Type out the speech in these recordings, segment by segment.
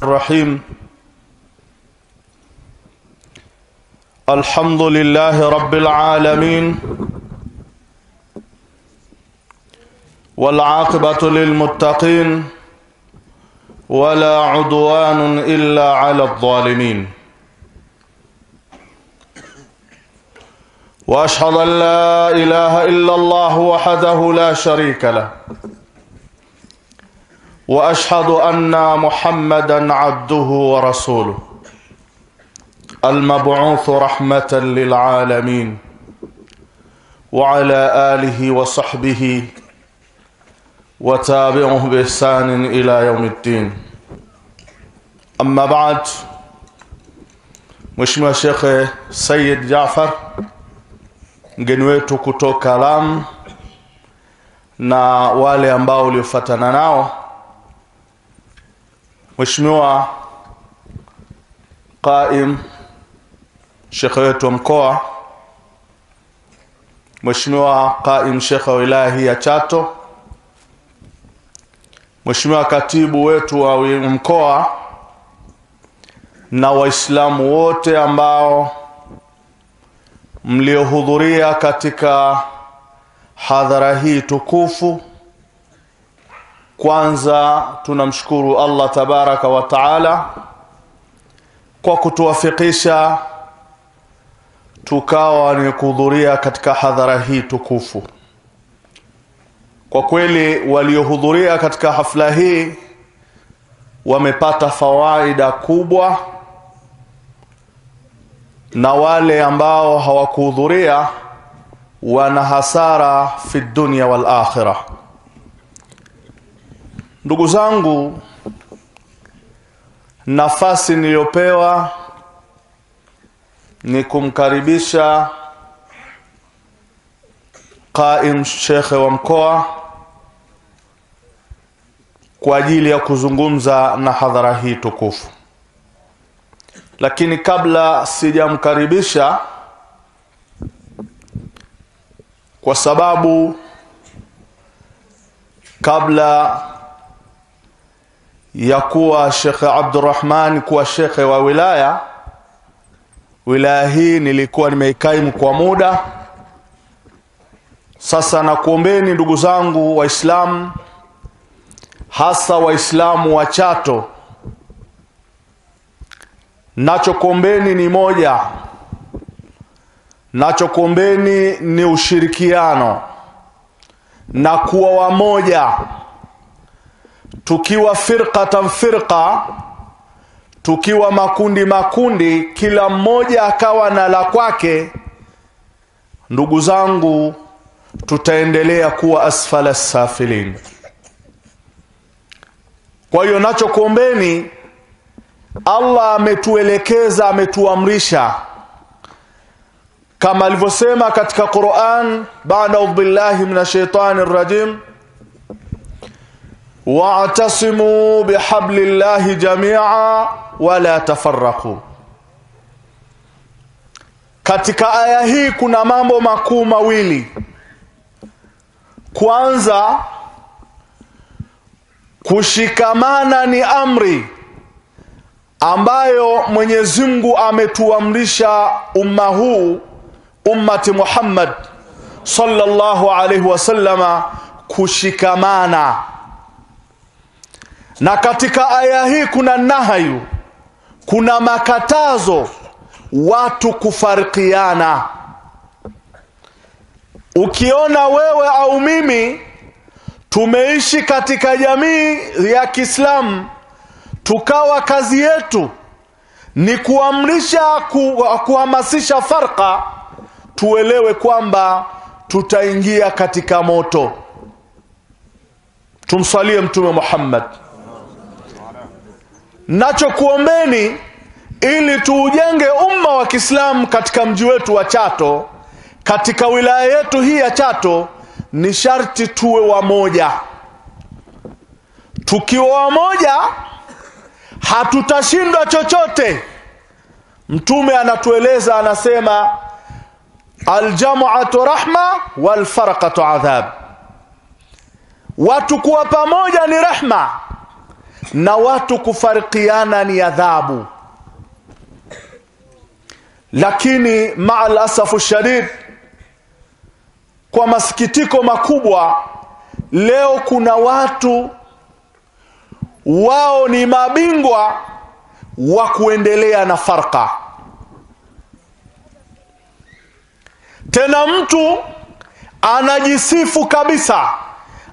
الرحيم. الحمد لله رب العالمين، والعاقبة للمتقين، ولا عدوان إلا على الظالمين. وأشهد أن لا إله إلا الله وحده لا شريك له، وأشهد أن محمدا عبده ورسوله المبعوث رحمة للعالمين، وعلى آله وصحبه وتابعه بإحسان إلى يوم الدين. أما بعد، Mheshimiwa Sheikh Sayyid Jaafar, mgeni wetu kutoka Lamu, na wale ambao uliofuatana nao, Mheshimiwa Qaim Sheikh wetu wa mkoa, Mheshimiwa Qaim Sheikh wa wilaya ya Chato, Mheshimiwa katibu wetu wa mkoa, na Waislamu wote ambao mliohudhuria katika hadhara hii tukufu. Kwanza tunamshukuru Allah tabaraka wa taala kwa kutuwafikisha tukawa ni kuhudhuria katika hadhara hii tukufu. Kwa kweli waliohudhuria katika hafla hii wamepata fawaida kubwa, na wale ambao hawakuhudhuria wana hasara fi dunya wal akhirah. Ndugu zangu, nafasi niliyopewa ni kumkaribisha Qaim Sheikh wa mkoa kwa ajili ya kuzungumza na hadhara hii tukufu. Lakini kabla sijamkaribisha, kwa sababu kabla ya kuwa Sheikh Abdurrahman kuwa Sheikh wa wilaya hii nilikuwa nimeikaimu kwa muda. Sasa nakuombeni ndugu zangu Waislamu, hasa Waislamu wa Chato, nachokuombeni ni moja. Nachokuombeni ni ushirikiano na kuwa wamoja, tukiwa firqa, tukiwa makundi, kila mmoja akawa na la kwake. Ndugu zangu, tutaendelea kuwa asfala safilin. Kwa hiyo nachokuombeni, Allah ametuelekeza, ametuamrisha kama alivyosema katika Qur'an, ba'da billahi minash shaitani rrajim, wa'tasimu bihablillahi jami'a wa la tafarraqu. Katika aya hii kuna mambo makuu mawili. Kwanza, kushikamana ni amri ambayo Mwenyezi Mungu ametuamrisha umma huu, ummati Muhammad sallallahu alaihi wasallama, kushikamana. Na katika aya hii kuna nahayu, kuna makatazo watu kufarikiana. Ukiona wewe au mimi tumeishi katika jamii ya Kiislamu, tukawa kazi yetu ni kuamrisha, kuhamasisha farqa, tuelewe kwamba tutaingia katika moto. Tumsalie Mtume Muhammad. Nachokuombeni, ili tuujenge umma wa Kiislamu katika mji wetu wa Chato, katika wilaya yetu hii ya Chato, ni sharti tuwe wamoja. Tukiwa wamoja hatutashindwa chochote. Mtume anatueleza, anasema aljam'atu rahma wal farqatu adhab. Watu kuwa pamoja ni rahma, na watu kufarikiana ni adhabu. Lakini ma'al asafu shadid, kwa masikitiko makubwa, leo kuna watu wao ni mabingwa wa kuendelea na farqa. Tena mtu anajisifu kabisa,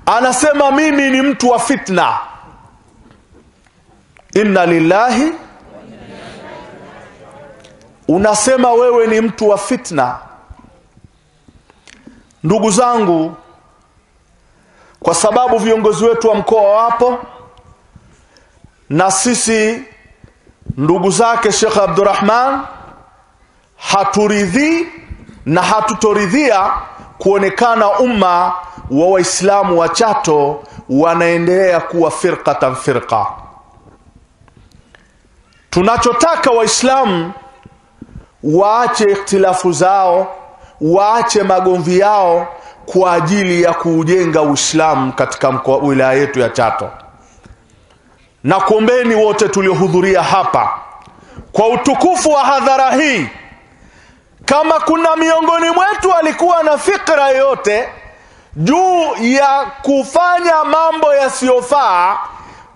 anasema mimi ni mtu wa fitna. Inna lillahi, unasema wewe ni mtu wa fitna. Ndugu zangu, kwa sababu viongozi wetu wa mkoa wapo na sisi ndugu zake Sheikh Abdurrahman, haturidhi na hatutoridhia kuonekana umma wa Waislamu wa Chato wanaendelea kuwa firqatan firqa. Tunachotaka Waislamu waache ikhtilafu zao, waache magomvi yao kwa ajili ya kuujenga Uislamu katika wilaya yetu ya Chato. Na kuombeni wote tuliohudhuria hapa kwa utukufu wa hadhara hii, kama kuna miongoni mwetu alikuwa na fikra yote juu ya kufanya mambo yasiyofaa,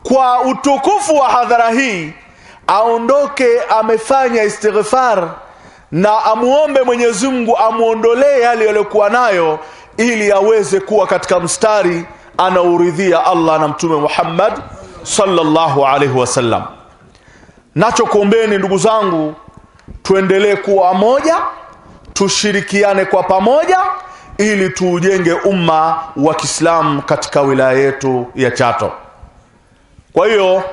kwa utukufu wa hadhara hii aondoke amefanya istighfar na amuombe Mwenyezi Mungu amuondolee yale aliyokuwa nayo, ili aweze kuwa katika mstari anauridhia Allah na Mtume Muhammad sallallahu alaihi wasallam. Nacho kuombeni ndugu zangu, tuendelee kuwa moja, tushirikiane kwa pamoja ili tuujenge umma wa Kiislamu katika wilaya yetu ya Chato. Kwa hiyo